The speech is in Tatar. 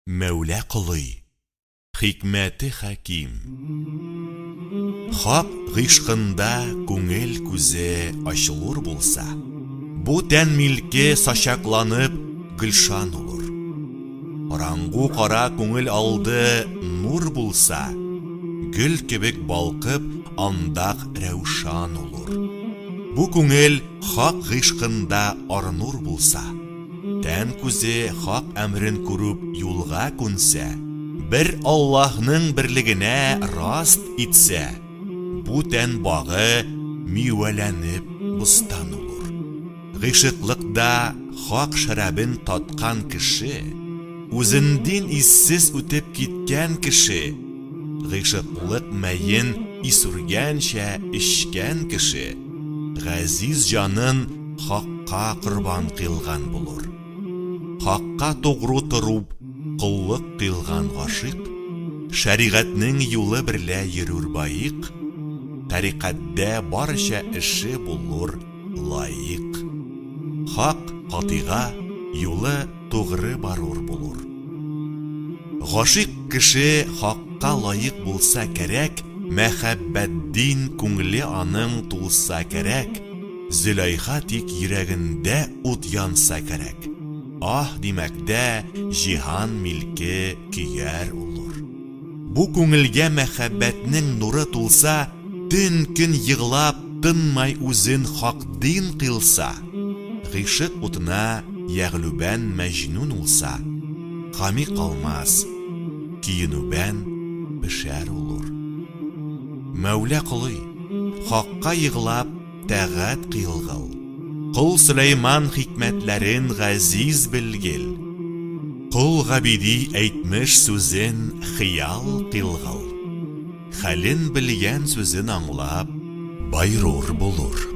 Мәулә Кылый, хикмәте хаким. Хак гыйшкында күңел күзе ачылыр булса, бу тән милке сачакланып гөлшан улыр. Караңгы кара күңел алды нур булса, гөл кебек балкып андак рәүшан улыр. Бу күңел хак гыйшкында арнур булса, тән күзе хак әмрен күрүп юлга күнсә, бер Аллаһның берлегенә раст итсә, бу тән багы мивәләнеп бустан улыр. Гыйшыклыкта хак шәрабын таткан кеше, үзендән иссез үтеп киткән кеше, гыйшыклык мәен исүргәнчә эчкән кеше, газиз җанын хакка корбан кылган булыр. Хакка тугры турып, куллык кылган гашык, шәригатьнең юлы берлә йөрүр байык, тарикатдә барча эше булыр лаик. Хак катыйга юлы тугры барур булыр. Гашык кеше хакка лаик булса кирәк, мәхәббәт-дин күңле аның тулса кирәк, Зөләйха тик йөрәгендә ут янса кирәк. Ах димәктә җиһан милке көяр улыр. Бу күңелгә мәхәббәтнең нуры тулса, төн-көн йыглап тынмай үзен хак дин кылса, гыйшык утына ягълүбән мәҗнүн улса, ками калмас, киенүбән пешәр улыр. Мәулә Кылый, хакка йыглап тәгать кылгыл. Кул Сөләйман хикмәтләрен газиз белгел. Кул Габиди әйтмеш сүзен хыял кылгыл. Хәлен белгән сүзен аңлап, байрур булыр.